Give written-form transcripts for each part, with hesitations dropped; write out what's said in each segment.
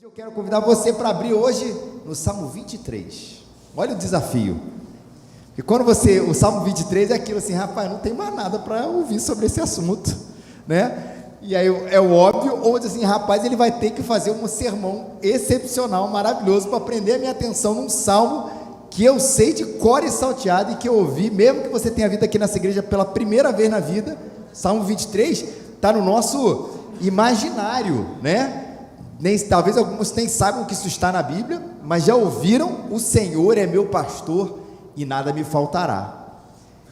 Eu quero convidar você para abrir hoje no Salmo 23. Olha o desafio. Porque quando o Salmo 23 é aquilo assim, rapaz, não tem mais nada para ouvir sobre esse assunto, né? E aí é o óbvio, ou assim, rapaz, ele vai ter que fazer um sermão excepcional, maravilhoso, para prender a minha atenção num salmo que eu sei de cor e salteado e que eu ouvi, mesmo que você tenha vindo aqui nessa igreja pela primeira vez na vida. Salmo 23 está no nosso imaginário, né? Talvez alguns nem saibam que isso está na Bíblia, mas já ouviram: o Senhor é meu pastor e nada me faltará.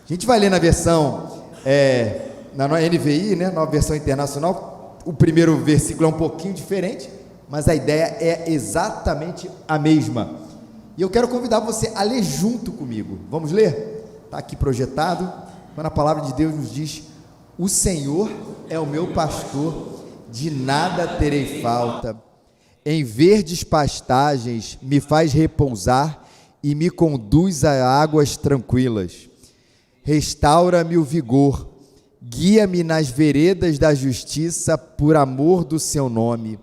A gente vai ler na versão na NVI, né, na versão internacional. O primeiro versículo é um pouquinho diferente, mas a ideia é exatamente a mesma. E eu quero convidar você a ler junto comigo. Vamos ler? Está aqui projetado, quando a palavra de Deus nos diz: o Senhor é o meu pastor, de nada terei falta. Em verdes pastagens me faz repousar e me conduz a águas tranquilas. Restaura-me o vigor, guia-me nas veredas da justiça por amor do seu nome.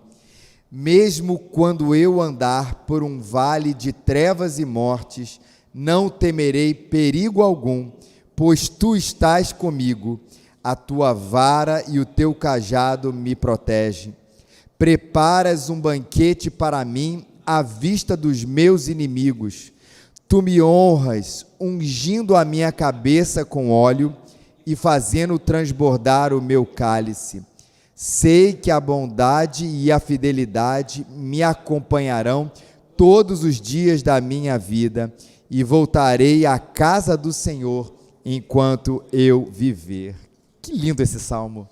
Mesmo quando eu andar por um vale de trevas e mortes, não temerei perigo algum, pois tu estás comigo. A tua vara e o teu cajado me protegem. Preparas um banquete para mim à vista dos meus inimigos. Tu me honras, ungindo a minha cabeça com óleo e fazendo transbordar o meu cálice. Sei que a bondade e a fidelidade me acompanharão todos os dias da minha vida, e voltarei à casa do Senhor enquanto eu viver. Que lindo esse salmo!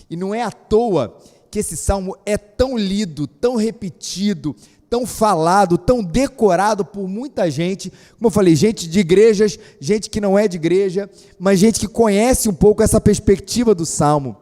E não é à toa que esse salmo é tão lido, tão repetido, tão falado, tão decorado por muita gente. Como eu falei, gente de igrejas, gente que não é de igreja, mas gente que conhece um pouco essa perspectiva do salmo.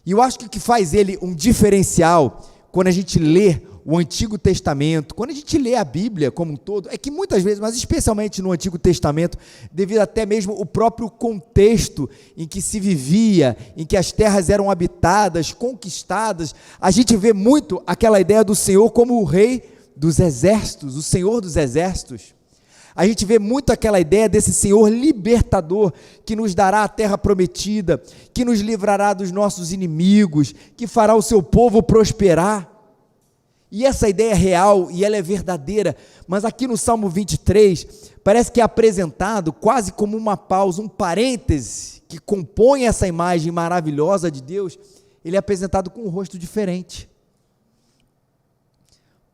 E eu acho que o que faz ele um diferencial, quando a gente lê o Antigo Testamento, quando a gente lê a Bíblia como um todo, é que muitas vezes, mas especialmente no Antigo Testamento, devido até mesmo ao próprio contexto em que se vivia, em que as terras eram habitadas, conquistadas, a gente vê muito aquela ideia do Senhor como o Rei dos exércitos, o Senhor dos exércitos. A gente vê muito aquela ideia desse Senhor libertador, que nos dará a terra prometida, que nos livrará dos nossos inimigos, que fará o seu povo prosperar. E essa ideia é real e ela é verdadeira, mas aqui no Salmo 23, parece que é apresentado quase como uma pausa, um parêntese, que compõe essa imagem maravilhosa de Deus. Ele é apresentado com um rosto diferente,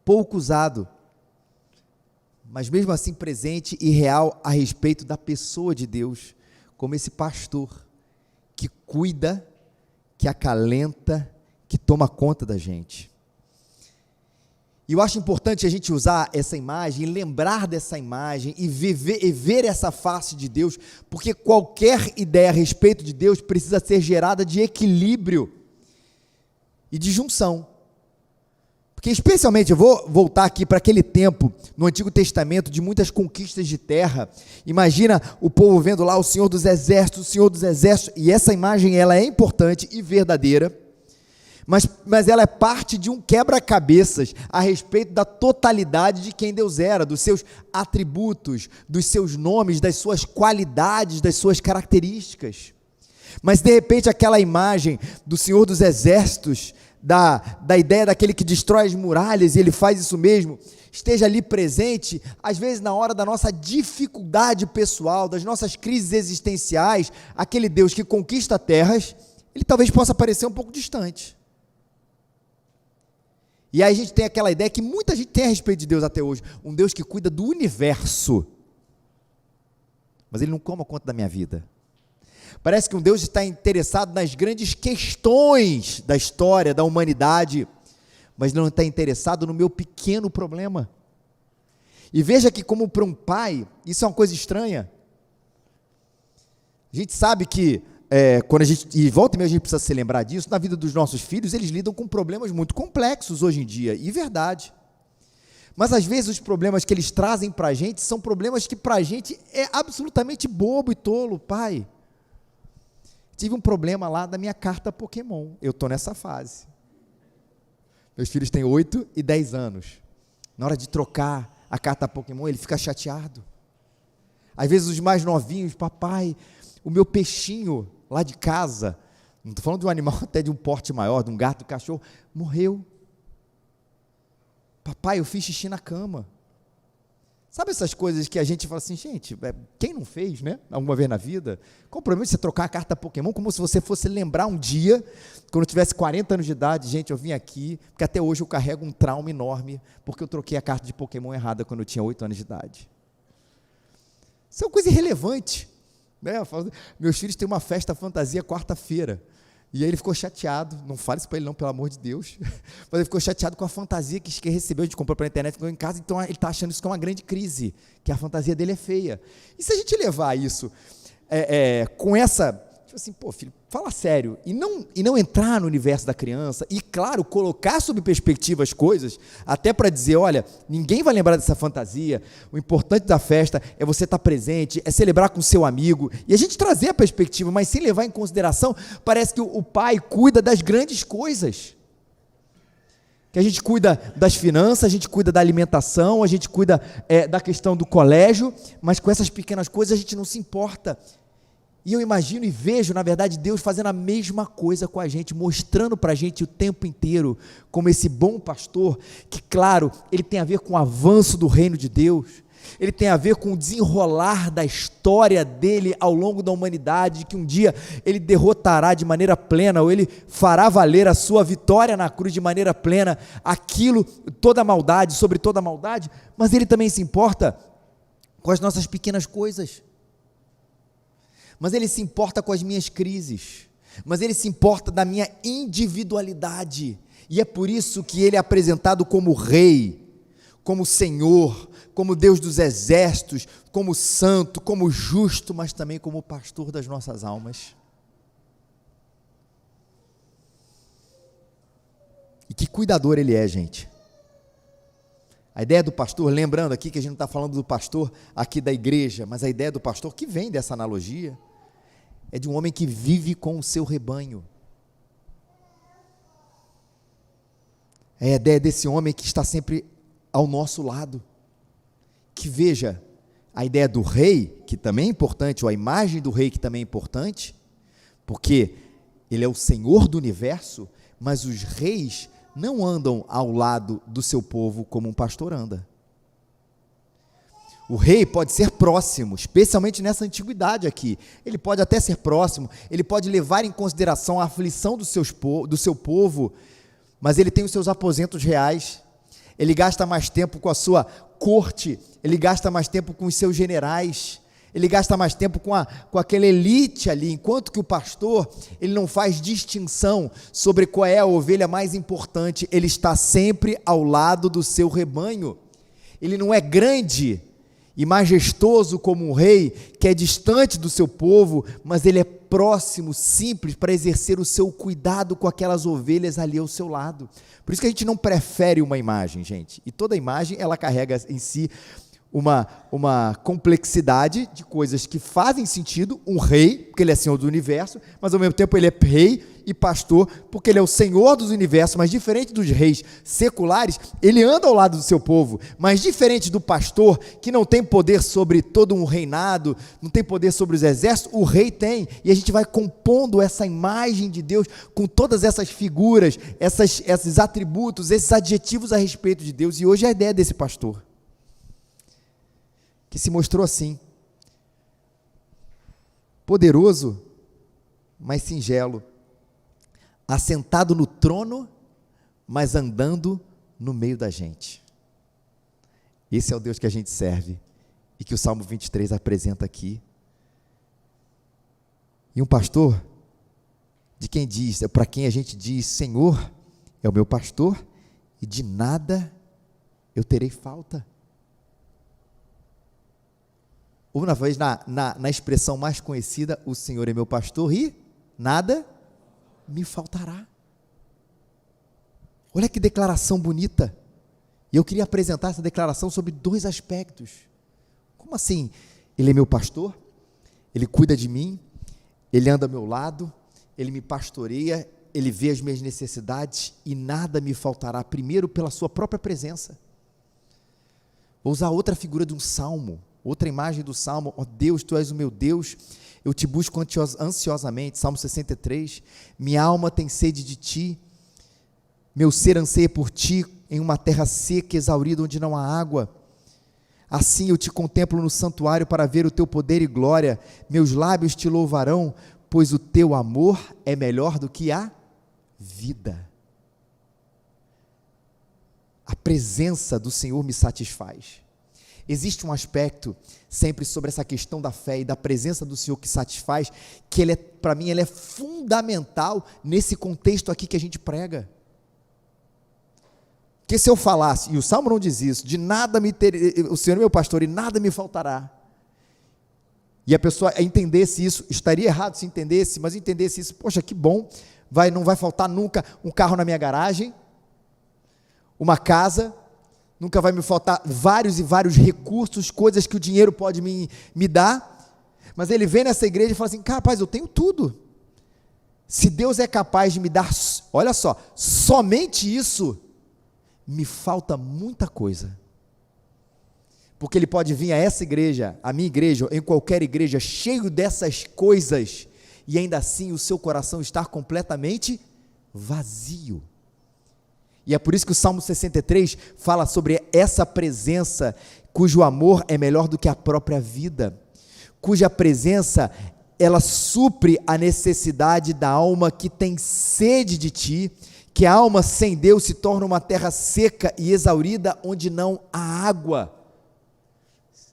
pouco usado, mas mesmo assim presente e real a respeito da pessoa de Deus, como esse pastor, que cuida, que acalenta, que toma conta da gente. E eu acho importante a gente usar essa imagem, lembrar dessa imagem e ver essa face de Deus, porque qualquer ideia a respeito de Deus precisa ser gerada de equilíbrio e de junção. Porque especialmente, eu vou voltar aqui para aquele tempo, no Antigo Testamento, de muitas conquistas de terra. Imagina o povo vendo lá o Senhor dos Exércitos, e essa imagem ela é importante e verdadeira, mas ela é parte de um quebra-cabeças a respeito da totalidade de quem Deus era, dos seus atributos, dos seus nomes, das suas qualidades, das suas características. Mas de repente aquela imagem do Senhor dos Exércitos, da ideia daquele que destrói as muralhas, e ele faz isso mesmo, esteja ali presente, às vezes na hora da nossa dificuldade pessoal, das nossas crises existenciais, aquele Deus que conquista terras, ele talvez possa parecer um pouco distante. E aí a gente tem aquela ideia que muita gente tem a respeito de Deus até hoje, um Deus que cuida do universo, mas ele não toma conta da minha vida. Parece que um Deus está interessado nas grandes questões da história, da humanidade, mas não está interessado no meu pequeno problema. E veja que, como para um pai, isso é uma coisa estranha. A gente sabe que quando a gente, e volta e meia a gente precisa se lembrar disso, na vida dos nossos filhos, eles lidam com problemas muito complexos hoje em dia, e verdade. Mas às vezes os problemas que eles trazem para a gente, são problemas que para a gente é absolutamente bobo e tolo. Pai, tive um problema lá da minha carta Pokémon, eu estou nessa fase. Meus filhos têm 8 e 10 anos. Na hora de trocar a carta Pokémon, ele fica chateado. Às vezes os mais novinhos, papai, o meu peixinho lá de casa, não estou falando de um animal até de um porte maior, de um gato, de um cachorro, morreu. Papai, eu fiz xixi na cama. Sabe essas coisas que a gente fala assim, gente, quem não fez, né? Alguma vez na vida? Qual o problema de você trocar a carta Pokémon como se você fosse lembrar um dia, quando eu tivesse 40 anos de idade, gente, eu vim aqui, porque até hoje eu carrego um trauma enorme, porque eu troquei a carta de Pokémon errada quando eu tinha 8 anos de idade. Isso é uma coisa irrelevante, né? Meus filhos têm uma festa fantasia quarta-feira, e aí ele ficou chateado, não fale isso para ele não, pelo amor de Deus, mas ele ficou chateado com a fantasia que recebeu, a gente comprou pela internet, ficou em casa, então ele está achando isso que é uma grande crise, que a fantasia dele é feia. E se a gente levar isso com essa, tipo assim, pô filho, fala sério, e não entrar no universo da criança, e claro, colocar sob perspectiva as coisas, até para dizer, olha, ninguém vai lembrar dessa fantasia, o importante da festa é você estar presente, é celebrar com seu amigo, e a gente trazer a perspectiva, mas sem levar em consideração, parece que o pai cuida das grandes coisas, que a gente cuida das finanças, a gente cuida da alimentação, a gente cuida da questão do colégio, mas com essas pequenas coisas a gente não se importa. E eu imagino e vejo, na verdade, Deus fazendo a mesma coisa com a gente, mostrando para a gente o tempo inteiro, como esse bom pastor, que claro, ele tem a ver com o avanço do reino de Deus, ele tem a ver com o desenrolar da história dele ao longo da humanidade, que um dia ele derrotará de maneira plena, ou ele fará valer a sua vitória na cruz de maneira plena, aquilo, toda a maldade, sobre toda a maldade, mas ele também se importa com as nossas pequenas coisas, mas ele se importa com as minhas crises, mas ele se importa da minha individualidade, e é por isso que ele é apresentado como rei, como Senhor, como Deus dos exércitos, como santo, como justo, mas também como pastor das nossas almas. E que cuidador ele é, gente. A ideia do pastor, lembrando aqui que a gente não está falando do pastor aqui da igreja, mas a ideia do pastor que vem dessa analogia, é de um homem que vive com o seu rebanho. É a ideia desse homem que está sempre ao nosso lado, que veja, a ideia do rei, que também é importante, ou a imagem do rei, que também é importante, porque ele é o Senhor do universo, mas os reis não andam ao lado do seu povo como um pastor anda. O rei pode ser próximo, especialmente nessa antiguidade aqui, ele pode até ser próximo, ele pode levar em consideração a aflição do seu povo, mas ele tem os seus aposentos reais, ele gasta mais tempo com a sua corte, ele gasta mais tempo com os seus generais, ele gasta mais tempo com aquela elite ali, enquanto que o pastor, ele não faz distinção sobre qual é a ovelha mais importante, ele está sempre ao lado do seu rebanho, ele não é grande e majestoso como um rei, que é distante do seu povo, mas ele é próximo, simples, para exercer o seu cuidado com aquelas ovelhas ali ao seu lado. Por isso que a gente não prefere uma imagem, gente, e toda imagem, ela carrega em si uma complexidade de coisas que fazem sentido, um rei, porque ele é Senhor do universo, mas ao mesmo tempo ele é rei e pastor, porque ele é o Senhor dos universos, mas diferente dos reis seculares, ele anda ao lado do seu povo, mas diferente do pastor, que não tem poder sobre todo um reinado, não tem poder sobre os exércitos, o rei tem, e a gente vai compondo essa imagem de Deus, com todas essas figuras, esses atributos, esses adjetivos a respeito de Deus, e hoje é a ideia desse pastor, que se mostrou assim, poderoso, mas singelo, assentado no trono, mas andando no meio da gente. Esse é o Deus que a gente serve, e que o Salmo 23 apresenta aqui. E um pastor, para quem a gente diz, Senhor é o meu pastor, e de nada eu terei falta. Uma vez na expressão mais conhecida, o Senhor é meu pastor e nada me faltará. Olha que declaração bonita. E eu queria apresentar essa declaração sobre dois aspectos. Como assim? Ele é meu pastor, ele cuida de mim, ele anda ao meu lado, ele me pastoreia, Ele vê as minhas necessidades e nada me faltará, primeiro pela sua própria presença. Vou usar outra figura de um salmo, outra imagem do salmo. Ó Deus, Tu és o meu Deus, eu Te busco ansiosamente, Salmo 63, minha alma tem sede de Ti, meu ser anseia por Ti, em uma terra seca e exaurida, onde não há água. Assim eu Te contemplo no santuário, para ver o Teu poder e glória, meus lábios Te louvarão, pois o Teu amor é melhor do que a vida. A presença do Senhor me satisfaz. Existe um aspecto sempre sobre essa questão da fé e da presença do Senhor que satisfaz, que para mim, ele é fundamental nesse contexto aqui que a gente prega. Porque se eu falasse, e o Salmo não diz isso, o Senhor é meu pastor e nada me faltará, e a pessoa entendesse isso, estaria errado se entendesse, mas entendesse isso, poxa, que bom, não vai faltar nunca um carro na minha garagem, uma casa, nunca vai me faltar vários e vários recursos, coisas que o dinheiro pode me dar, mas ele vem nessa igreja e fala assim, rapaz, eu tenho tudo. Se Deus é capaz de me dar, olha só, somente isso, me falta muita coisa. Porque ele pode vir a essa igreja, a minha igreja, em qualquer igreja, cheio dessas coisas, e ainda assim o seu coração estar completamente vazio. E é por isso que o Salmo 63 fala sobre essa presença, cujo amor é melhor do que a própria vida, cuja presença, ela supre a necessidade da alma que tem sede de Ti, que a alma sem Deus se torna uma terra seca e exaurida, onde não há água.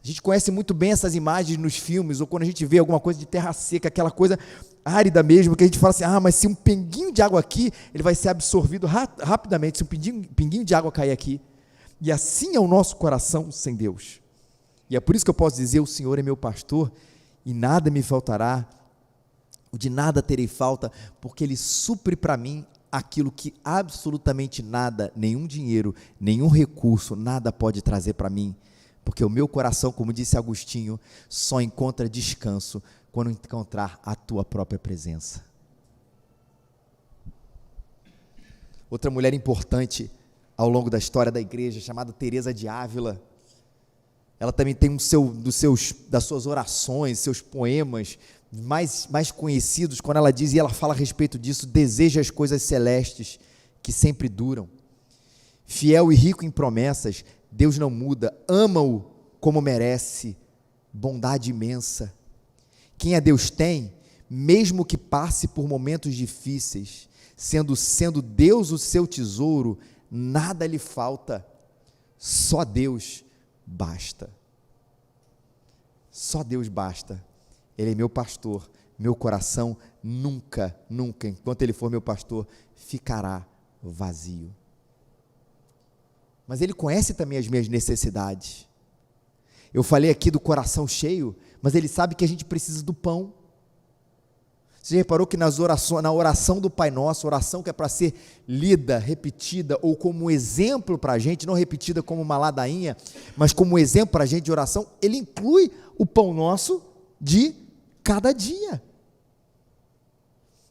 A gente conhece muito bem essas imagens nos filmes, ou quando a gente vê alguma coisa de terra seca, aquela coisa árida mesmo, que a gente fala assim, mas se um pinguinho de água aqui, ele vai ser absorvido rapidamente, se um pinguinho de água cair aqui. E assim é o nosso coração sem Deus. E é por isso que eu posso dizer, o Senhor é meu pastor, e nada me faltará, de nada terei falta, porque Ele supre para mim aquilo que absolutamente nada, nenhum dinheiro, nenhum recurso, nada pode trazer para mim, porque o meu coração, como disse Agostinho, só encontra descanso quando encontrar a Tua própria presença. Outra mulher importante ao longo da história da igreja, chamada Teresa de Ávila, ela também tem das suas orações, seus poemas mais conhecidos, quando ela diz, e ela fala a respeito disso, deseja as coisas celestes que sempre duram. Fiel e rico em promessas, Deus não muda, ama-o como merece, bondade imensa. Quem a Deus tem, mesmo que passe por momentos difíceis, sendo Deus o seu tesouro, nada lhe falta, só Deus basta. Só Deus basta. Ele é meu pastor, meu coração nunca, enquanto Ele for meu pastor, ficará vazio. Mas Ele conhece também as minhas necessidades. Eu falei aqui do coração cheio, mas Ele sabe que a gente precisa do pão. Você reparou que na oração do Pai Nosso, oração que é para ser lida, repetida, ou como um exemplo para a gente, não repetida como uma ladainha, mas como um exemplo para a gente de oração, Ele inclui o pão nosso de cada dia.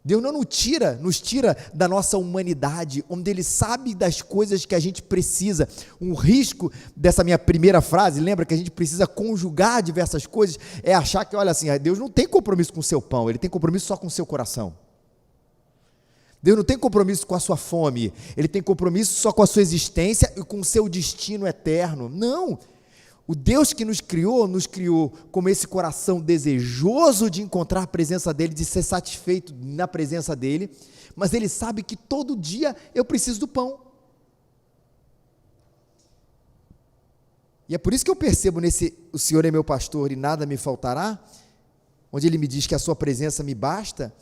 Deus não nos tira da nossa humanidade, onde Ele sabe das coisas que a gente precisa. Um risco dessa minha primeira frase, lembra que a gente precisa conjugar diversas coisas, é achar que, olha assim, Deus não tem compromisso com o seu pão, Ele tem compromisso só com o seu coração. Deus não tem compromisso com a sua fome, Ele tem compromisso só com a sua existência e com o seu destino eterno. Não! O Deus que nos criou como esse coração desejoso de encontrar a presença dEle, de ser satisfeito na presença dEle, mas Ele sabe que todo dia eu preciso do pão. E é por isso que eu percebo o Senhor é meu pastor e nada me faltará, onde Ele me diz que a sua presença me basta,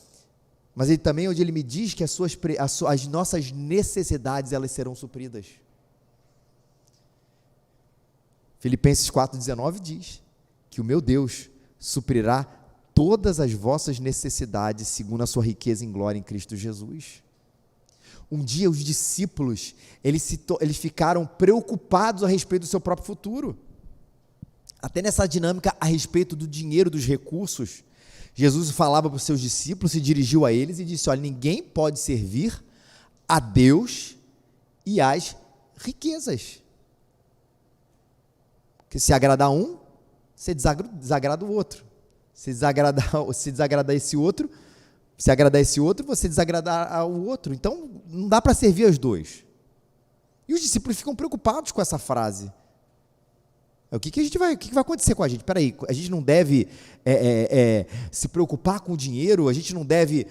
mas Ele também onde Ele me diz que as nossas necessidades elas serão supridas. Filipenses 4,19 diz que o meu Deus suprirá todas as vossas necessidades segundo a sua riqueza em glória em Cristo Jesus. Um dia os discípulos, eles ficaram preocupados a respeito do seu próprio futuro, até nessa dinâmica a respeito do dinheiro, dos recursos. Jesus falava para os seus discípulos, se dirigiu a eles e disse: olha, ninguém pode servir a Deus e às riquezas. Porque se agradar um, você desagrada o outro. Se desagradar esse outro, se agradar esse outro, você desagradar o outro. Então, não dá para servir aos dois. E os discípulos ficam preocupados com essa frase. O que vai acontecer com a gente? Espera aí, a gente não deve se preocupar com o dinheiro, a gente não deve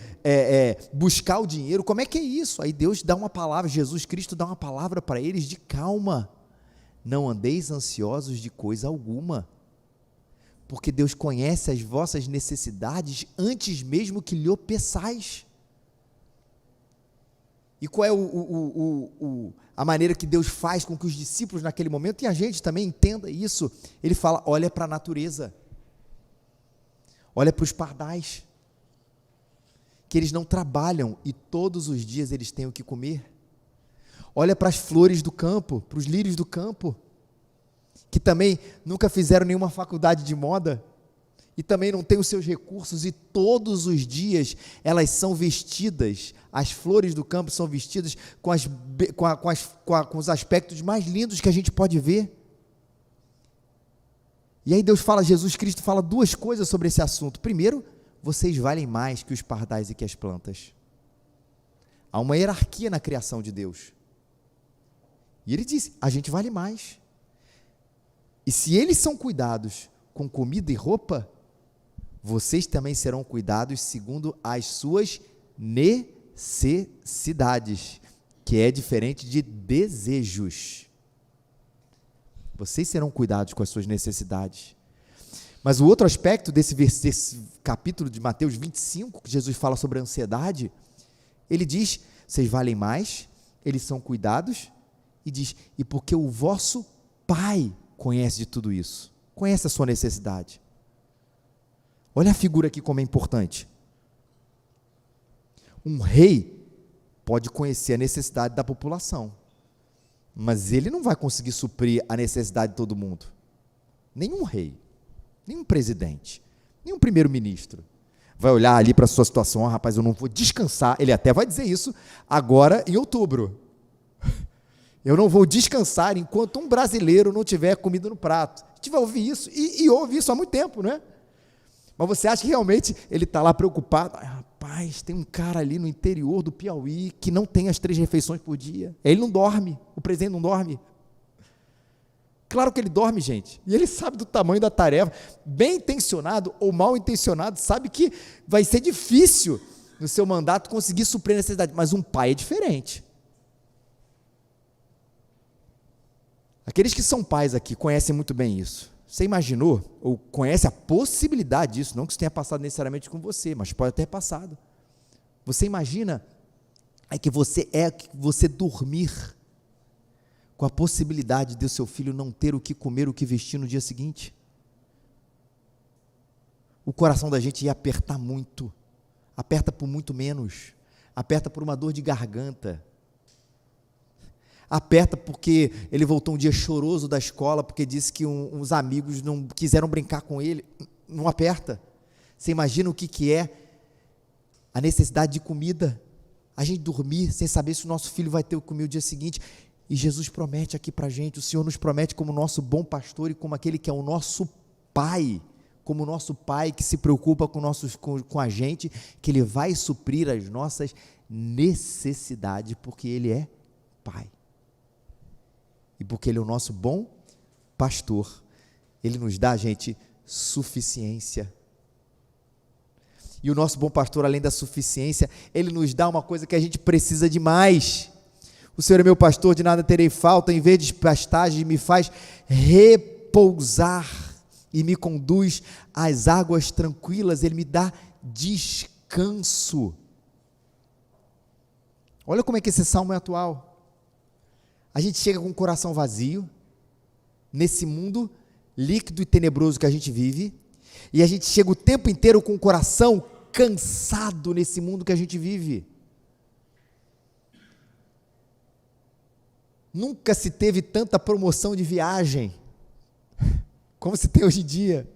buscar o dinheiro, como é que é isso? Aí Deus dá uma palavra, Jesus Cristo dá uma palavra para eles de calma, não andeis ansiosos de coisa alguma, porque Deus conhece as vossas necessidades antes mesmo que lhe peçais. E qual é a maneira que Deus faz com que os discípulos naquele momento, e a gente também entenda isso? Ele fala: olha para a natureza, olha para os pardais, que eles não trabalham e todos os dias eles têm o que comer. Olha para as flores do campo, para os lírios do campo, que também nunca fizeram nenhuma faculdade de moda, e também não têm os seus recursos, e todos os dias elas são vestidas, as flores do campo são vestidas com os aspectos mais lindos que a gente pode ver. E aí Jesus Cristo fala duas coisas sobre esse assunto. Primeiro, vocês valem mais que os pardais e que as plantas. Há uma hierarquia na criação de Deus. E ele diz: a gente vale mais. E se eles são cuidados com comida e roupa, vocês também serão cuidados segundo as suas necessidades, que é diferente de desejos. Vocês serão cuidados com as suas necessidades. Mas o outro aspecto desse capítulo de Mateus 25, que Jesus fala sobre a ansiedade, ele diz: vocês valem mais, eles são cuidados, e diz: e porque o vosso Pai conhece de tudo isso, conhece a sua necessidade. Olha a figura aqui como é importante. Um rei pode conhecer a necessidade da população, mas ele não vai conseguir suprir a necessidade de todo mundo. Nenhum rei, nenhum presidente, nenhum primeiro-ministro vai olhar ali para a sua situação: rapaz, eu não vou descansar. Ele até vai dizer isso agora em outubro. Eu não vou descansar enquanto um brasileiro não tiver comida no prato. A gente vai ouvir isso, e ouve isso há muito tempo, né? Mas você acha que realmente ele está lá preocupado? Rapaz, tem um cara ali no interior do Piauí que não tem as 3 refeições por dia. Ele não dorme, o presidente não dorme. Claro que ele dorme, gente. E ele sabe do tamanho da tarefa. Bem intencionado ou mal intencionado, sabe que vai ser difícil no seu mandato conseguir suprir a necessidade. Mas um pai é diferente. Aqueles que são pais aqui conhecem muito bem isso. Você imaginou, ou conhece a possibilidade disso, não que isso tenha passado necessariamente com você, mas pode ter passado. Você imagina que você dormir com a possibilidade de o seu filho não ter o que comer, o que vestir no dia seguinte? O coração da gente ia apertar muito, aperta por muito menos, aperta por uma dor de garganta, aperta porque ele voltou um dia choroso da escola, porque disse que uns amigos não quiseram brincar com ele. Não aperta. Você imagina o que é a necessidade de comida, a gente dormir sem saber se o nosso filho vai ter o que comer o dia seguinte. E Jesus promete aqui para a gente, o Senhor nos promete como nosso bom pastor e como aquele que é o nosso Pai, como o nosso Pai que se preocupa com a gente, que Ele vai suprir as nossas necessidades, porque Ele é Pai. E porque Ele é o nosso bom pastor, Ele nos dá, gente, suficiência. E o nosso bom pastor, além da suficiência, Ele nos dá uma coisa que a gente precisa de mais. O Senhor é meu pastor, de nada terei falta, em vez de pastagem me faz repousar e me conduz às águas tranquilas, Ele me dá descanso. Olha como é que esse salmo é atual. A gente chega com o coração vazio, nesse mundo líquido e tenebroso que a gente vive, e a gente chega o tempo inteiro com o coração cansado nesse mundo que a gente vive. Nunca se teve tanta promoção de viagem, como se tem hoje em dia.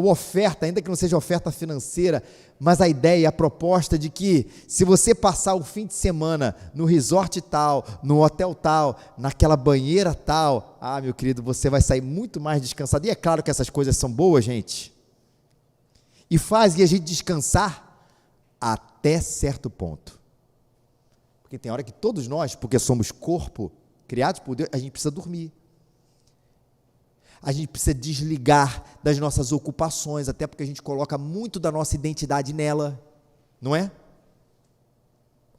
ou oferta, ainda que não seja oferta financeira, mas a ideia, a proposta de que se você passar o fim de semana no resort tal, no hotel tal, naquela banheira tal, meu querido, você vai sair muito mais descansado. E é claro que essas coisas são boas, gente, e fazem a gente descansar até certo ponto, porque tem hora que todos nós, porque somos corpo, criados por Deus, a gente precisa dormir. A gente precisa desligar das nossas ocupações, até porque a gente coloca muito da nossa identidade nela, não é?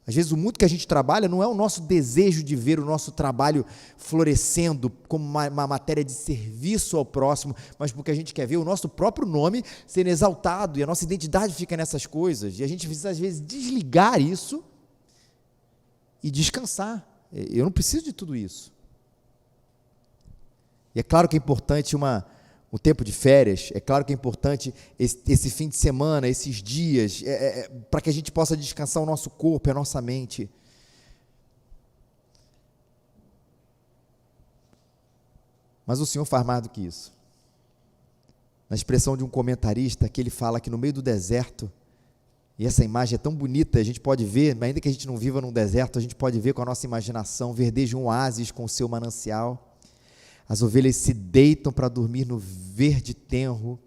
Às vezes o muito que a gente trabalha não é o nosso desejo de ver o nosso trabalho florescendo como uma matéria de serviço ao próximo, mas porque a gente quer ver o nosso próprio nome sendo exaltado, e a nossa identidade fica nessas coisas, e a gente precisa às vezes desligar isso e descansar. Eu não preciso de tudo isso. E é claro que é importante um tempo de férias, é claro que é importante esse fim de semana, esses dias, para que a gente possa descansar o nosso corpo e a nossa mente. Mas o Senhor faz mais do que isso. Na expressão de um comentarista, que ele fala que no meio do deserto, e essa imagem é tão bonita, a gente pode ver, ainda que a gente não viva num deserto, a gente pode ver com a nossa imaginação, verdeja um oásis com o seu manancial. As ovelhas se deitam para dormir no verde tenro,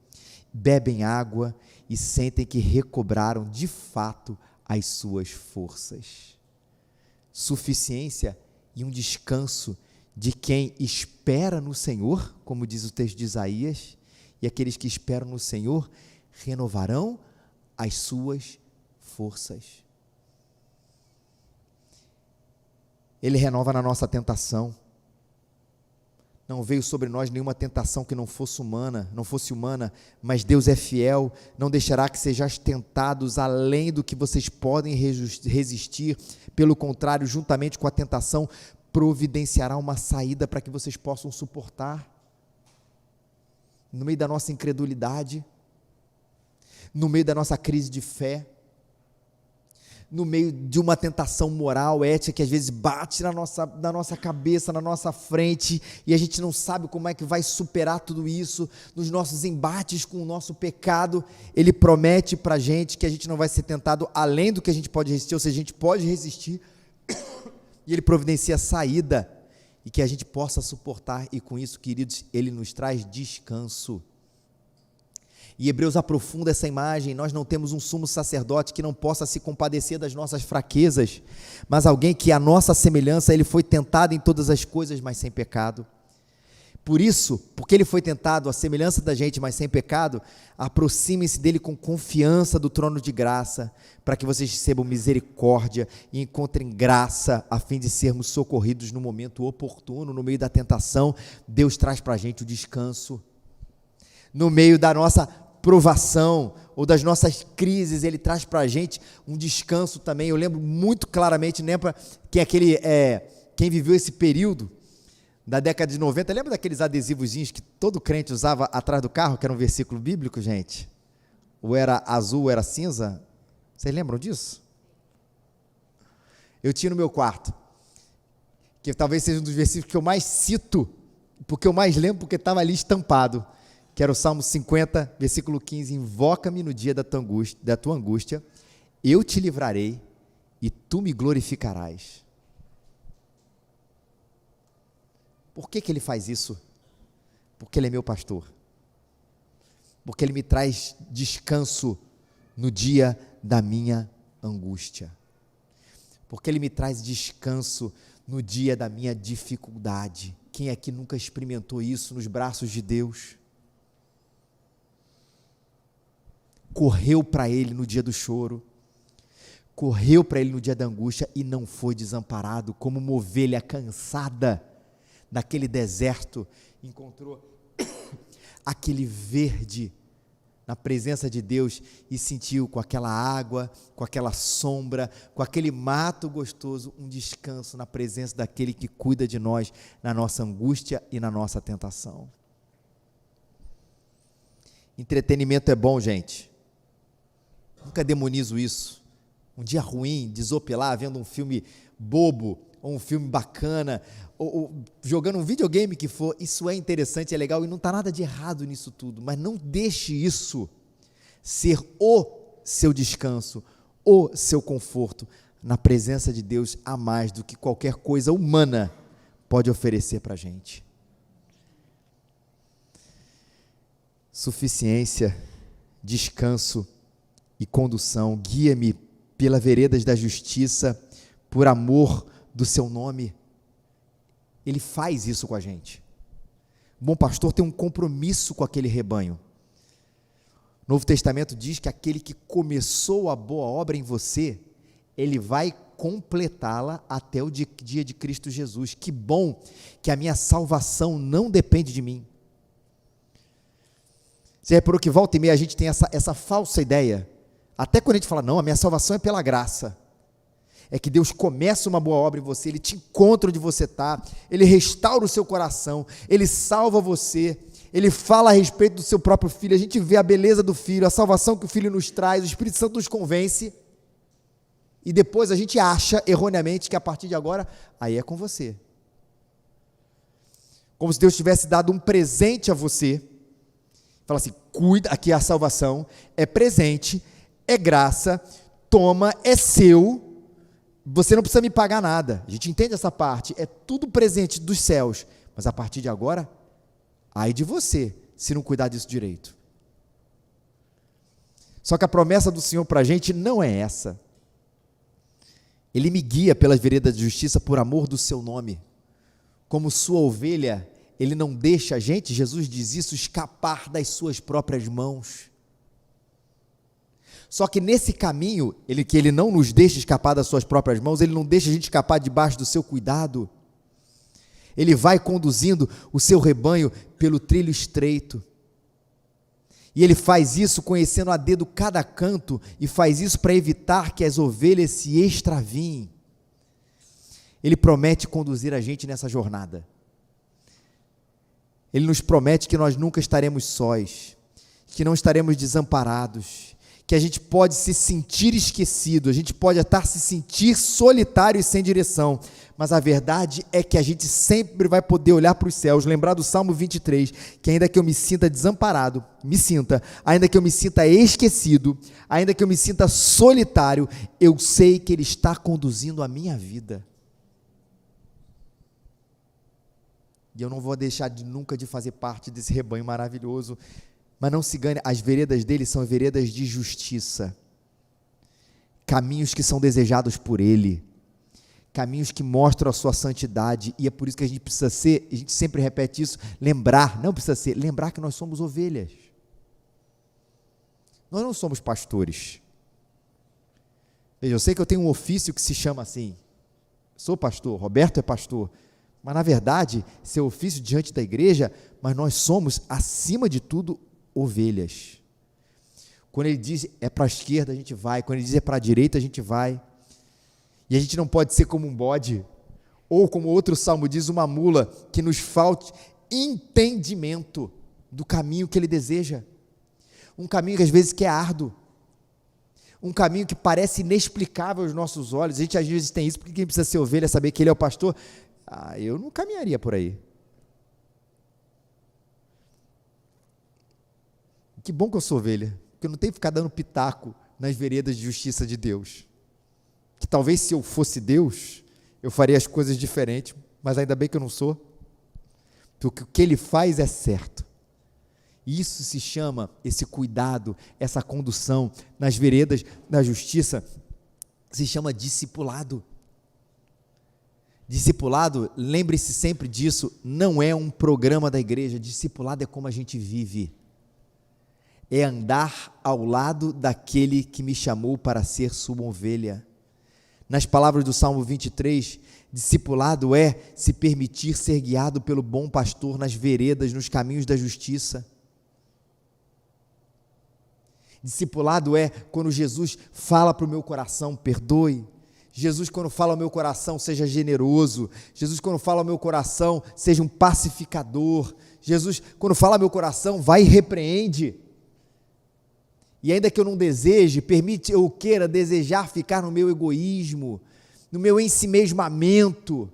bebem água e sentem que recobraram de fato as suas forças. Suficiência e um descanso de quem espera no Senhor, como diz o texto de Isaías, e aqueles que esperam no Senhor renovarão as suas forças. Ele renova na nossa tentação. Não veio sobre nós nenhuma tentação que não fosse humana, mas Deus é fiel, não deixará que sejais tentados além do que vocês podem resistir, pelo contrário, juntamente com a tentação, providenciará uma saída para que vocês possam suportar. No meio da nossa incredulidade, no meio da nossa crise de fé, no meio de uma tentação moral, ética, que às vezes bate na nossa cabeça, na nossa frente, e a gente não sabe como é que vai superar tudo isso, nos nossos embates com o nosso pecado, Ele promete para a gente que a gente não vai ser tentado além do que a gente pode resistir, ou seja, a gente pode resistir, e Ele providencia a saída, e que a gente possa suportar, e com isso, queridos, Ele nos traz descanso. E Hebreus aprofunda essa imagem. Nós não temos um sumo sacerdote que não possa se compadecer das nossas fraquezas, mas alguém que a nossa semelhança, ele foi tentado em todas as coisas, mas sem pecado. Por isso, porque ele foi tentado à semelhança da gente, mas sem pecado, aproximem-se dele com confiança do trono de graça, para que vocês recebam misericórdia e encontrem graça, a fim de sermos socorridos no momento oportuno, no meio da tentação. Deus traz para a gente o descanso. No meio da nossa provação ou das nossas crises, Ele traz para a gente um descanso também. Eu lembro muito claramente, lembra que quem viveu esse período da década de 90, lembra daqueles adesivozinhos que todo crente usava atrás do carro, que era um versículo bíblico, gente? Ou era azul ou era cinza? Vocês lembram disso? Eu tinha no meu quarto, que talvez seja um dos versículos que eu mais cito, porque eu mais lembro, porque estava ali estampado, que era o Salmo 50, versículo 15, invoca-me no dia da tua angústia, eu te livrarei e tu me glorificarás. Por que Ele faz isso? Porque Ele é meu pastor, porque Ele me traz descanso no dia da minha angústia, porque Ele me traz descanso no dia da minha dificuldade. Quem aqui nunca experimentou isso nos braços de Deus? Correu para Ele no dia do choro, correu para Ele no dia da angústia e não foi desamparado, como uma ovelha cansada naquele deserto, encontrou aquele verde na presença de Deus e sentiu com aquela água, com aquela sombra, com aquele mato gostoso, um descanso na presença daquele que cuida de nós, na nossa angústia e na nossa tentação. Entretenimento é bom, gente. Nunca demonizo isso. Um dia ruim, desopilar, vendo um filme bobo, ou um filme bacana, ou jogando um videogame que for, isso é interessante, é legal, e não está nada de errado nisso tudo, mas não deixe isso ser o seu descanso, o seu conforto, na presença de Deus, a mais do que qualquer coisa humana pode oferecer para a gente. Suficiência, descanso e condução, guia-me pelas veredas da justiça, por amor do seu nome. Ele faz isso com a gente. O bom pastor tem um compromisso com aquele rebanho. O Novo Testamento diz que aquele que começou a boa obra em você, ele vai completá-la até o dia de Cristo Jesus. Que bom que a minha salvação não depende de mim. Você reparou que volta e meia a gente tem essa falsa ideia, até quando a gente fala, não, a minha salvação é pela graça, é que Deus começa uma boa obra em você, Ele te encontra onde você está, Ele restaura o seu coração, Ele salva você, Ele fala a respeito do seu próprio Filho, a gente vê a beleza do Filho, a salvação que o Filho nos traz, o Espírito Santo nos convence, e depois a gente acha erroneamente que a partir de agora, aí é com você, como se Deus tivesse dado um presente a você. Fala assim, cuida, aqui a salvação é presente, é graça, toma, é seu, você não precisa me pagar nada. A gente entende essa parte, é tudo presente dos céus, mas a partir de agora, ai de você, se não cuidar disso direito. Só que a promessa do Senhor para a gente não é essa. Ele me guia pelas veredas de justiça por amor do seu nome. Como sua ovelha, Ele não deixa a gente, Jesus diz isso, escapar das suas próprias mãos. Só que nesse caminho, que Ele não nos deixa escapar das suas próprias mãos, Ele não deixa a gente escapar debaixo do seu cuidado. Ele vai conduzindo o seu rebanho pelo trilho estreito. E Ele faz isso conhecendo a dedo cada canto, e faz isso para evitar que as ovelhas se extraviem. Ele promete conduzir a gente nessa jornada. Ele nos promete que nós nunca estaremos sós, que não estaremos desamparados, que a gente pode se sentir esquecido, a gente pode até se sentir solitário e sem direção, mas a verdade é que a gente sempre vai poder olhar para os céus, lembrar do Salmo 23, que ainda que eu me sinta desamparado, ainda que eu me sinta esquecido, ainda que eu me sinta solitário, eu sei que Ele está conduzindo a minha vida. E eu não vou deixar nunca de fazer parte desse rebanho maravilhoso, mas não se engane, as veredas dele são veredas de justiça, caminhos que são desejados por Ele, caminhos que mostram a sua santidade, e é por isso que a gente precisa ser, a gente sempre repete isso, lembrar que nós somos ovelhas, nós não somos pastores. Veja, eu sei que eu tenho um ofício que se chama assim, sou pastor, Roberto é pastor, mas na verdade, seu ofício diante da igreja, mas nós somos, acima de tudo, ovelhas. Quando Ele diz é para a esquerda, a gente vai, quando Ele diz é para a direita, a gente vai, e a gente não pode ser como um bode, ou como outro salmo diz, uma mula, que nos falte entendimento do caminho que Ele deseja, um caminho que às vezes que é árduo, um caminho que parece inexplicável aos nossos olhos. A gente às vezes tem isso, porque quem precisa ser ovelha, saber que Ele é o pastor, eu não caminharia por aí. Que bom que eu sou ovelha, porque eu não tenho que ficar dando pitaco nas veredas de justiça de Deus, que talvez se eu fosse Deus, eu faria as coisas diferentes, mas ainda bem que eu não sou, porque o que Ele faz é certo. Isso se chama, esse cuidado, essa condução nas veredas da justiça, se chama discipulado. Discipulado, lembre-se sempre disso, não é um programa da igreja, discipulado é como a gente vive, é andar ao lado daquele que me chamou para ser sua ovelha. Nas palavras do Salmo 23, discipulado é se permitir ser guiado pelo bom pastor nas veredas, nos caminhos da justiça. Discipulado é quando Jesus fala para o meu coração, perdoe. Jesus, quando fala ao meu coração, seja generoso. Jesus, quando fala ao meu coração, seja um pacificador. Jesus, quando fala ao meu coração, vai e repreende. E ainda que eu não deseje, permite eu queira desejar ficar no meu egoísmo, no meu ensimesmamento,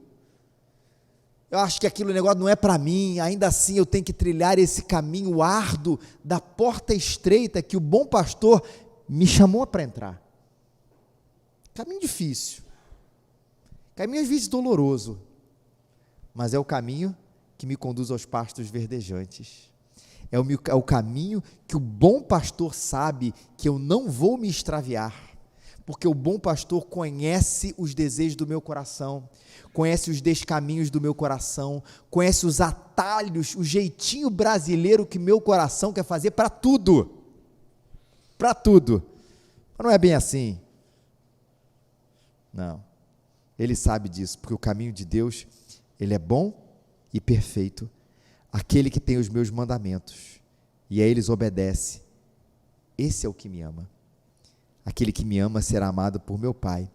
eu acho que aquele negócio não é para mim, ainda assim eu tenho que trilhar esse caminho árduo da porta estreita que o bom pastor me chamou para entrar. Caminho difícil, caminho às vezes doloroso, mas é o caminho que me conduz aos pastos verdejantes. É o caminho que o bom pastor sabe que eu não vou me extraviar, porque o bom pastor conhece os desejos do meu coração, conhece os descaminhos do meu coração, conhece os atalhos, o jeitinho brasileiro que meu coração quer fazer para tudo, mas não é bem assim, não, ele sabe disso, porque o caminho de Deus, ele é bom e perfeito, aquele que tem os meus mandamentos, e a eles obedece, esse é o que me ama. Aquele que me ama será amado por meu Pai,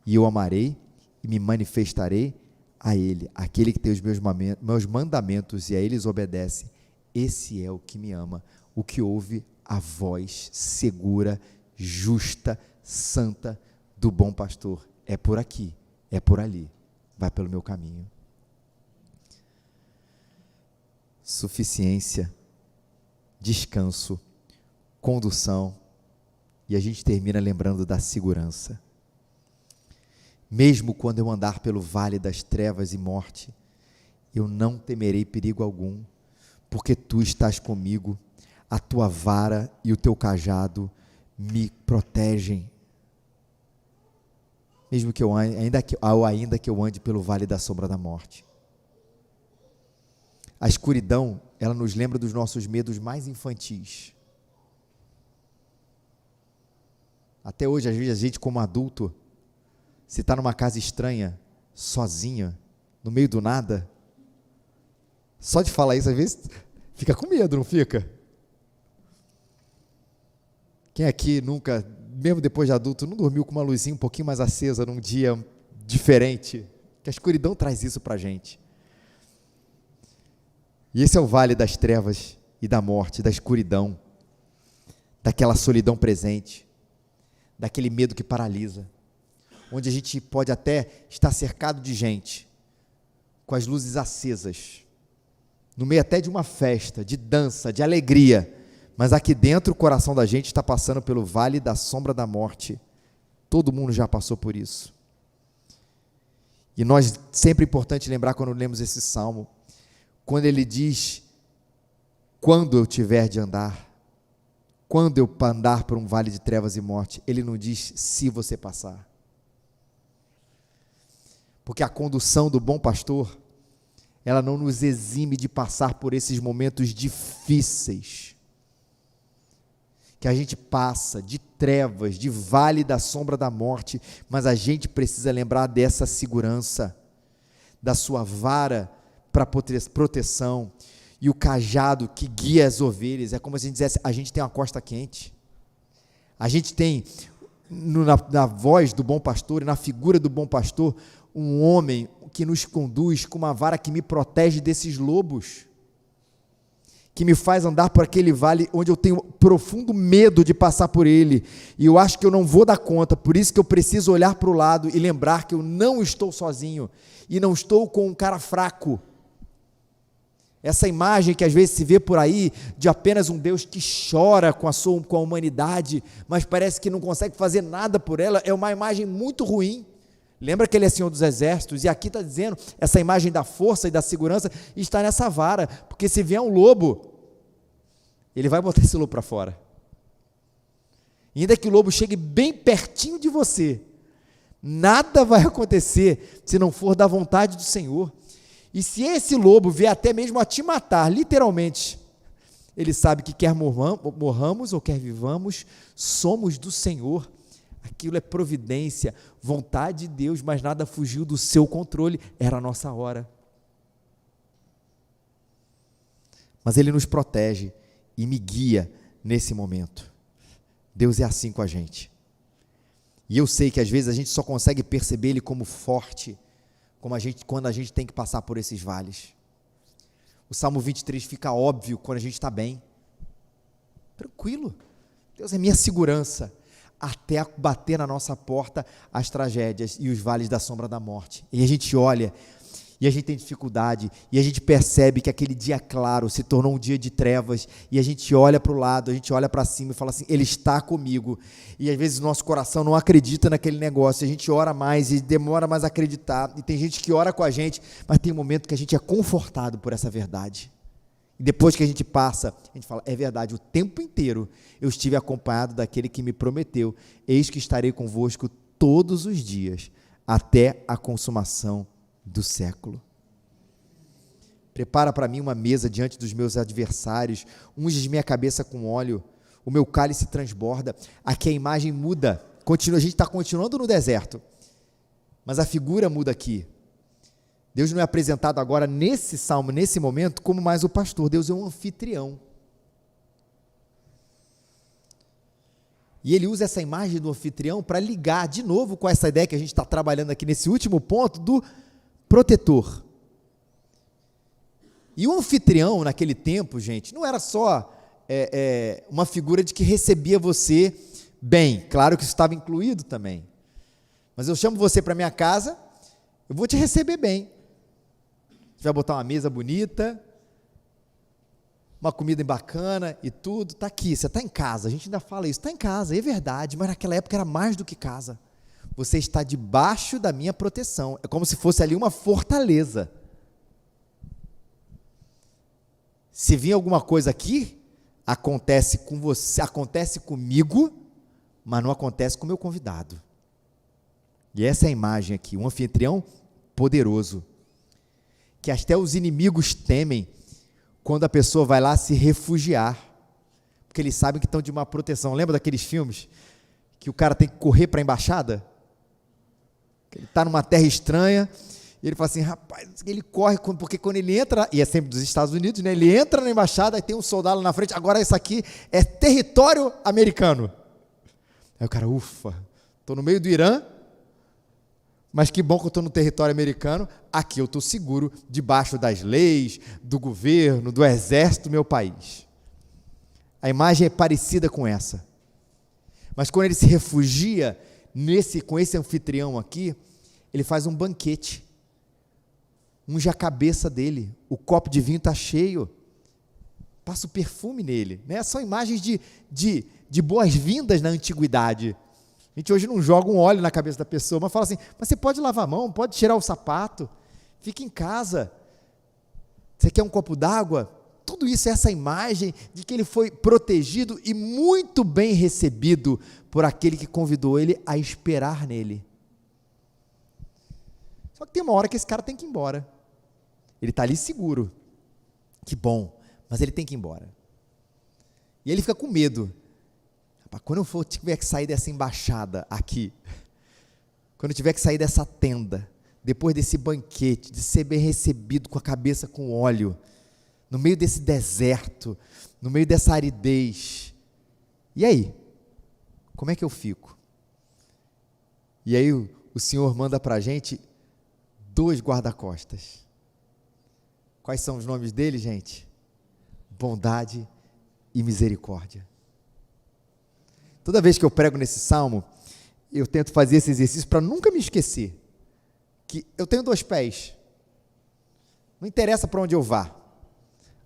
e eu amarei e me manifestarei a ele. Aquele que tem os meus mandamentos e a eles obedece, esse é o que me ama, o que ouve a voz segura, justa, santa do bom pastor. É por aqui, é por ali, vai pelo meu caminho. Suficiência, descanso, condução, e a gente termina lembrando da segurança. Mesmo quando eu andar pelo vale das trevas e morte, eu não temerei perigo algum, porque tu estás comigo, a tua vara e o teu cajado me protegem. Mesmo que ainda que eu ande pelo vale da sombra da morte. A escuridão, ela nos lembra dos nossos medos mais infantis. Até hoje, às vezes, a gente como adulto, se está numa casa estranha, sozinha, no meio do nada, só de falar isso, às vezes, fica com medo, não fica? Quem aqui nunca, mesmo depois de adulto, não dormiu com uma luzinha um pouquinho mais acesa num dia diferente? Que a escuridão traz isso para a gente. E esse é o vale das trevas e da morte, da escuridão, daquela solidão presente, daquele medo que paralisa, onde a gente pode até estar cercado de gente, com as luzes acesas, no meio até de uma festa, de dança, de alegria, mas aqui dentro o coração da gente está passando pelo vale da sombra da morte. Todo mundo já passou por isso. E nós, sempre é importante lembrar quando lemos esse salmo, quando ele diz, quando eu tiver de andar, quando eu andar por um vale de trevas e morte, ele não diz se você passar. Porque a condução do bom pastor, ela não nos exime de passar por esses momentos difíceis, que a gente passa, de trevas, de vale da sombra da morte, mas a gente precisa lembrar dessa segurança, da sua vara para proteção, e o cajado que guia as ovelhas. É como se a gente dissesse, a gente tem uma costa quente, a gente tem, na voz do bom pastor, e na figura do bom pastor, um homem que nos conduz com uma vara que me protege desses lobos, que me faz andar por aquele vale onde eu tenho profundo medo de passar por ele, e eu acho que eu não vou dar conta, por isso que eu preciso olhar para o lado e lembrar que eu não estou sozinho, e não estou com um cara fraco. Essa imagem que às vezes se vê por aí, de apenas um Deus que chora com a humanidade, mas parece que não consegue fazer nada por ela, é uma imagem muito ruim. Lembra que ele é Senhor dos Exércitos, e aqui está dizendo, essa imagem da força e da segurança está nessa vara, porque se vier um lobo, ele vai botar esse lobo para fora, e ainda que o lobo chegue bem pertinho de você, nada vai acontecer, se não for da vontade do Senhor. E se esse lobo vier até mesmo a te matar, literalmente, ele sabe que quer morramos ou quer vivamos, somos do Senhor. Aquilo é providência, vontade de Deus, mas nada fugiu do seu controle, era a nossa hora. Mas Ele nos protege e me guia nesse momento. Deus é assim com a gente. E eu sei que às vezes a gente só consegue perceber Ele como forte, quando a gente tem que passar por esses vales. O Salmo 23 fica óbvio quando a gente está bem, tranquilo, Deus é minha segurança, até bater na nossa porta as tragédias e os vales da sombra da morte. E a gente olha, e a gente tem dificuldade, e a gente percebe que aquele dia claro se tornou um dia de trevas, e a gente olha para o lado, a gente olha para cima e fala assim, Ele está comigo, e às vezes o nosso coração não acredita naquele negócio, a gente ora mais e demora mais a acreditar, e tem gente que ora com a gente, mas tem um momento que a gente é confortado por essa verdade, e depois que a gente passa, a gente fala, é verdade, o tempo inteiro eu estive acompanhado daquele que me prometeu, eis que estarei convosco todos os dias, até a consumação do século. Prepara para mim uma mesa diante dos meus adversários, unges minha cabeça com óleo, o meu cálice transborda. Aqui a imagem muda, a gente está continuando no deserto, mas a figura muda aqui. Deus não é apresentado agora nesse salmo, nesse momento, como mais o pastor, Deus é um anfitrião. E ele usa essa imagem do anfitrião para ligar de novo com essa ideia que a gente está trabalhando aqui nesse último ponto, do protetor. E o anfitrião, naquele tempo, gente, não era só uma figura de que recebia você bem, claro que isso estava incluído também, mas eu chamo você para minha casa, eu vou te receber bem, você vai botar uma mesa bonita, uma comida bacana e tudo, está aqui, você está em casa, a gente ainda fala isso, está em casa, é verdade, mas naquela época era mais do que casa, você está debaixo da minha proteção, é como se fosse ali uma fortaleza. Se vir alguma coisa aqui, acontece com você, acontece comigo, mas não acontece com o meu convidado. E essa é a imagem aqui, um anfitrião poderoso, que até os inimigos temem quando a pessoa vai lá se refugiar, porque eles sabem que estão de uma proteção. Lembra daqueles filmes que o cara tem que correr para a embaixada? Ele está numa terra estranha, e ele fala assim, rapaz, ele corre, porque quando ele entra, e é sempre dos Estados Unidos, né, ele entra na embaixada, e tem um soldado na frente, agora isso aqui é território americano. Aí o cara, ufa, estou no meio do Irã, mas que bom que eu estou no território americano, aqui eu estou seguro, debaixo das leis, do governo, do exército do meu país. A imagem é parecida com essa. Mas quando ele se refugia com esse anfitrião aqui, ele faz um banquete, unge a cabeça dele, o copo de vinho está cheio, passa o perfume nele, né? São imagens de boas-vindas na antiguidade. A gente hoje não joga um óleo na cabeça da pessoa, mas fala assim, mas você pode lavar a mão, pode tirar o sapato, fica em casa, você quer um copo d'água? Tudo isso é essa imagem de que ele foi protegido e muito bem recebido por aquele que convidou ele a esperar nele. Só que tem uma hora que esse cara tem que ir embora. Ele está ali seguro. Que bom, mas ele tem que ir embora. E ele fica com medo. Quando eu tiver que sair dessa embaixada aqui, quando eu tiver que sair dessa tenda, depois desse banquete, de ser bem recebido com a cabeça com óleo, no meio desse deserto, no meio dessa aridez, e aí? Como é que eu fico? E aí o Senhor manda para a gente 2 guarda-costas. Quais são os nomes dele, gente? Bondade e misericórdia. Toda vez que eu prego nesse salmo, eu tento fazer esse exercício para nunca me esquecer que eu tenho 2 pés. Não interessa para onde eu vá.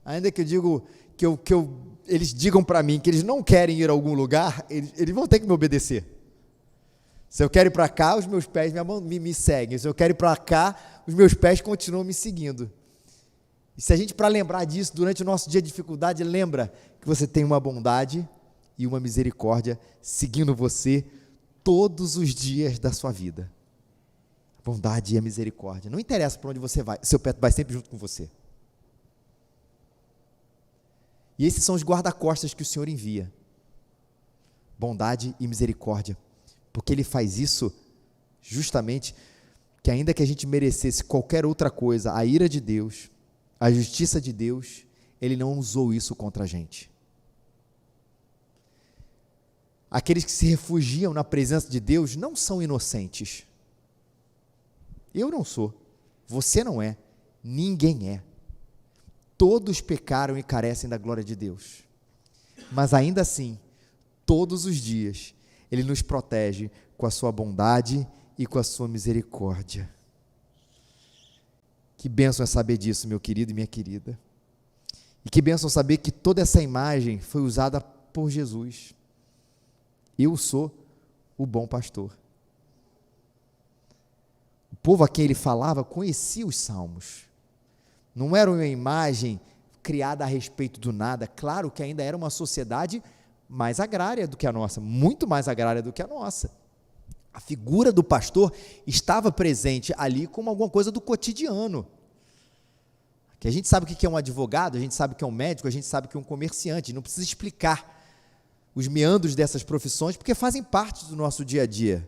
Ainda que eu digo eles digam para mim que eles não querem ir a algum lugar, eles vão ter que me obedecer. Se eu quero ir para cá, os meus pés me seguem. Se eu quero ir para cá, os meus pés continuam me seguindo. E se a gente, para lembrar disso, durante o nosso dia de dificuldade, lembra que você tem uma bondade e uma misericórdia seguindo você todos os dias da sua vida. A bondade e a misericórdia. Não interessa para onde você vai, seu pé vai sempre junto com você. E esses são os guarda-costas que o Senhor envia. Bondade e misericórdia. Porque Ele faz isso justamente que ainda que a gente merecesse qualquer outra coisa, a ira de Deus, a justiça de Deus, Ele não usou isso contra a gente. Aqueles que se refugiam na presença de Deus não são inocentes. Eu não sou, você não é, ninguém é. Todos pecaram e carecem da glória de Deus. Mas ainda assim, todos os dias, Ele nos protege com a sua bondade e com a sua misericórdia. Que bênção é saber disso, meu querido e minha querida. E que bênção saber que toda essa imagem foi usada por Jesus. Eu sou o bom pastor. O povo a quem ele falava conhecia os salmos. Não era uma imagem criada a respeito do nada. Claro que ainda era uma sociedade mais agrária do que a nossa, muito mais agrária do que a nossa. A figura do pastor estava presente ali como alguma coisa do cotidiano. Que a gente sabe o que é um advogado, a gente sabe o que é um médico, a gente sabe o que é um comerciante, não precisa explicar os meandros dessas profissões, porque fazem parte do nosso dia a dia.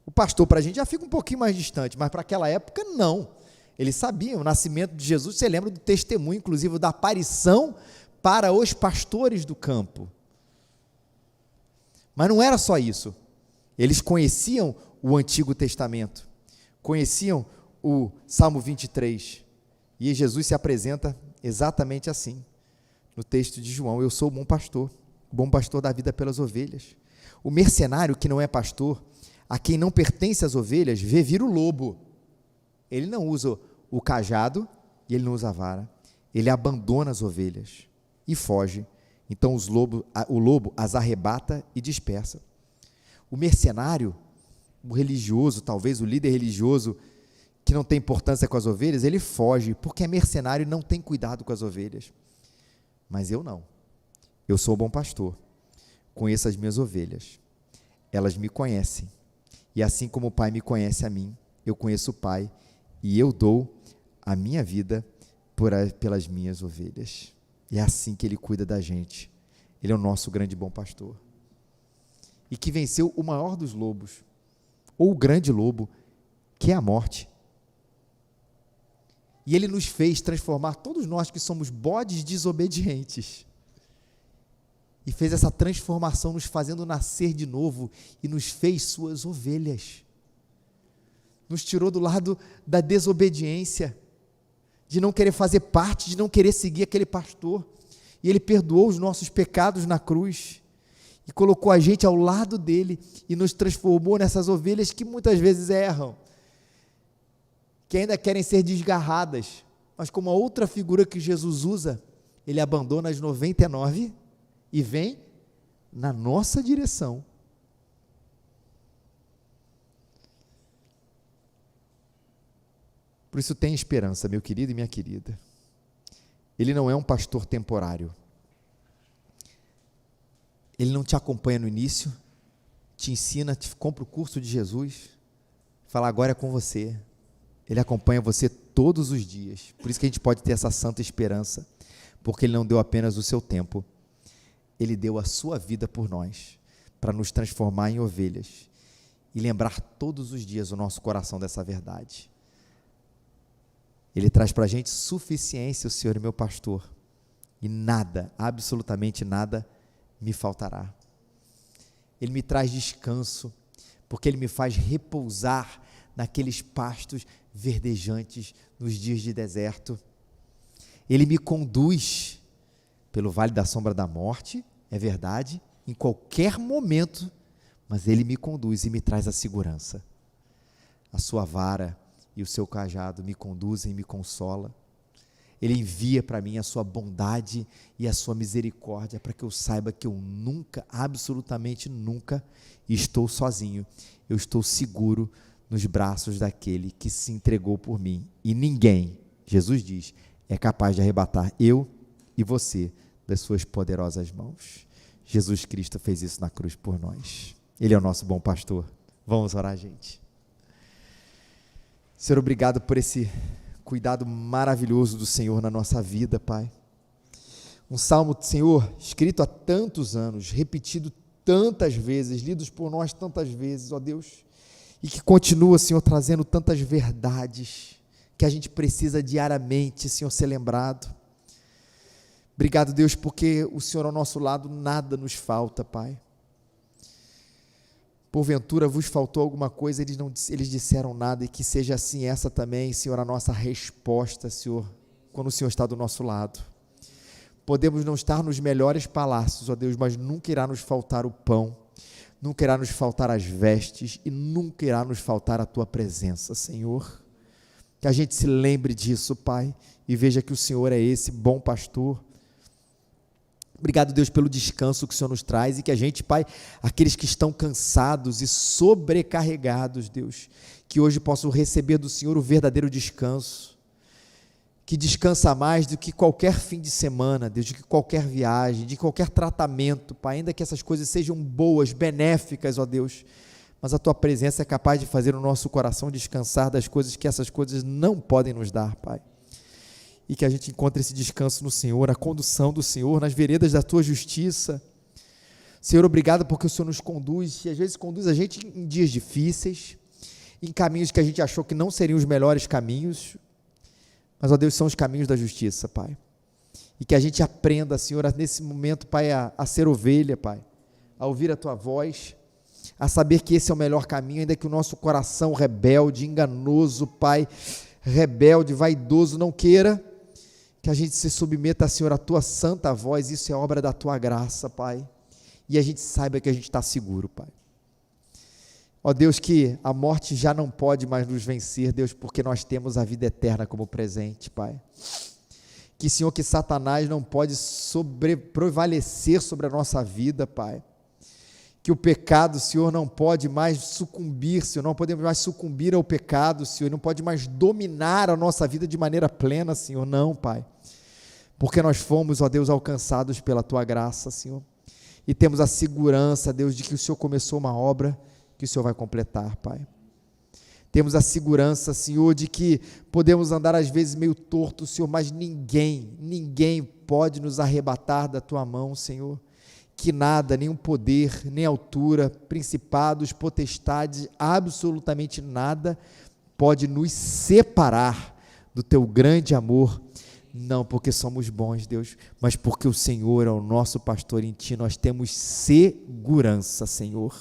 O pastor para a gente já fica um pouquinho mais distante, mas para aquela época não. Eles sabiam, o nascimento de Jesus, você lembra do testemunho, inclusive da aparição para os pastores do campo. Mas não era só isso. Eles conheciam o Antigo Testamento, conheciam o Salmo 23, e Jesus se apresenta exatamente assim, no texto de João: eu sou o bom pastor da vida pelas ovelhas. O mercenário que não é pastor, a quem não pertence as ovelhas, vê vir o lobo. Ele não usa o cajado e ele não usa a vara, ele abandona as ovelhas e foge. Então o lobo as arrebata e dispersa. O mercenário, o religioso, talvez o líder religioso, que não tem importância com as ovelhas, ele foge, porque é mercenário e não tem cuidado com as ovelhas. Mas eu não. Eu sou o bom pastor, conheço as minhas ovelhas, elas me conhecem, e assim como o Pai me conhece a mim, eu conheço o Pai, e eu dou a minha vida pelas minhas ovelhas. E é assim que Ele cuida da gente. Ele é o nosso grande bom pastor, e que venceu o maior dos lobos, ou o grande lobo, que é a morte. E Ele nos fez transformar todos nós que somos bodes desobedientes, e fez essa transformação nos fazendo nascer de novo, e nos fez suas ovelhas. Nos tirou do lado da desobediência, de não querer fazer parte, de não querer seguir aquele pastor, e Ele perdoou os nossos pecados na cruz, e colocou a gente ao lado dele, e nos transformou nessas ovelhas que muitas vezes erram, que ainda querem ser desgarradas, mas como a outra figura que Jesus usa, Ele abandona as 99 e vem na nossa direção. Por isso tem esperança, meu querido e minha querida. Ele não é um pastor temporário. Ele não te acompanha no início, te ensina, te compra o curso de Jesus, fala agora é com você. Ele acompanha você todos os dias. Por isso que a gente pode ter essa santa esperança, porque Ele não deu apenas o seu tempo, Ele deu a sua vida por nós, para nos transformar em ovelhas, e lembrar todos os dias o nosso coração dessa verdade. Ele traz para a gente suficiência, o Senhor é meu pastor, e nada, absolutamente nada, me faltará. Ele me traz descanso, porque Ele me faz repousar naqueles pastos verdejantes nos dias de deserto. Ele me conduz pelo vale da sombra da morte, é verdade, em qualquer momento, mas Ele me conduz e me traz a segurança. A sua vara e o seu cajado me conduzem e me consola. Ele envia para mim a sua bondade e a sua misericórdia, para que eu saiba que eu nunca, absolutamente nunca, estou sozinho. Eu estou seguro nos braços daquele que se entregou por mim. E ninguém, Jesus diz, é capaz de arrebatar eu e você das suas poderosas mãos. Jesus Cristo fez isso na cruz por nós. Ele é o nosso bom pastor. Vamos orar, gente. Senhor, obrigado por esse cuidado maravilhoso do Senhor na nossa vida, Pai. Um salmo, Senhor, escrito há tantos anos, repetido tantas vezes, lidos por nós tantas vezes, ó Deus, e que continua, Senhor, trazendo tantas verdades que a gente precisa diariamente, Senhor, ser lembrado. Obrigado, Deus, porque o Senhor ao nosso lado, nada nos falta, Pai. Porventura vos faltou alguma coisa, eles disseram nada, e que seja assim essa também, Senhor, a nossa resposta, Senhor, quando o Senhor está do nosso lado. Podemos não estar nos melhores palácios, ó Deus, mas nunca irá nos faltar o pão, nunca irá nos faltar as vestes e nunca irá nos faltar a tua presença, Senhor. Que a gente se lembre disso, Pai, e veja que o Senhor é esse bom pastor. Obrigado, Deus, pelo descanso que o Senhor nos traz, e que a gente, Pai, aqueles que estão cansados e sobrecarregados, Deus, que hoje possam receber do Senhor o verdadeiro descanso, que descansa mais do que qualquer fim de semana, Deus, de que qualquer viagem, de qualquer tratamento, Pai, ainda que essas coisas sejam boas, benéficas, ó Deus, mas a Tua presença é capaz de fazer o nosso coração descansar das coisas que essas coisas não podem nos dar, Pai. E que a gente encontre esse descanso no Senhor, a condução do Senhor, nas veredas da Tua justiça. Senhor, obrigado porque o Senhor nos conduz, e às vezes conduz a gente em dias difíceis, em caminhos que a gente achou que não seriam os melhores caminhos, mas, ó Deus, são os caminhos da justiça, Pai. E que a gente aprenda, Senhor, nesse momento, Pai, a ser ovelha, Pai, a ouvir a Tua voz, a saber que esse é o melhor caminho, ainda que o nosso coração rebelde, enganoso, Pai, rebelde, vaidoso, não queira, que a gente se submeta, Senhor, à Tua santa voz. Isso é obra da Tua graça, Pai, e a gente saiba que a gente está seguro, Pai. Ó Deus, que a morte já não pode mais nos vencer, Deus, porque nós temos a vida eterna como presente, Pai. Que, Senhor, que Satanás não pode prevalecer sobre a nossa vida, Pai. Que o pecado, Senhor, não pode mais sucumbir, Senhor, não podemos mais sucumbir ao pecado, Senhor, não pode mais dominar a nossa vida de maneira plena, Senhor, não, Pai. Porque nós fomos, ó Deus, alcançados pela Tua graça, Senhor. E temos a segurança, Deus, de que o Senhor começou uma obra que o Senhor vai completar, Pai. Temos a segurança, Senhor, de que podemos andar às vezes meio torto, Senhor, mas ninguém pode nos arrebatar da Tua mão, Senhor. Que nada, nenhum poder, nem altura, principados, potestades, absolutamente nada pode nos separar do Teu grande amor, não porque somos bons, Deus, mas porque o Senhor é o nosso pastor, em Ti nós temos segurança, Senhor.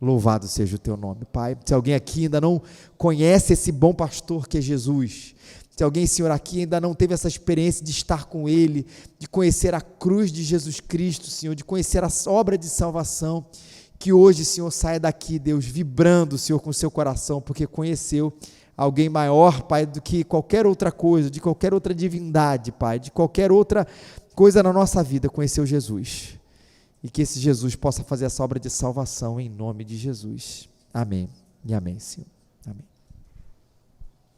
Louvado seja o Teu nome, Pai. Se alguém aqui ainda não conhece esse bom pastor que é Jesus, se alguém, Senhor, aqui ainda não teve essa experiência de estar com Ele, de conhecer a cruz de Jesus Cristo, Senhor, de conhecer a obra de salvação, que hoje, Senhor, saia daqui, Deus, vibrando, Senhor, com o seu coração, porque conheceu alguém maior, Pai, do que qualquer outra coisa, de qualquer outra divindade, Pai, de qualquer outra coisa na nossa vida, conheceu Jesus. E que esse Jesus possa fazer essa obra de salvação em nome de Jesus. Amém e amém, Senhor. Amém.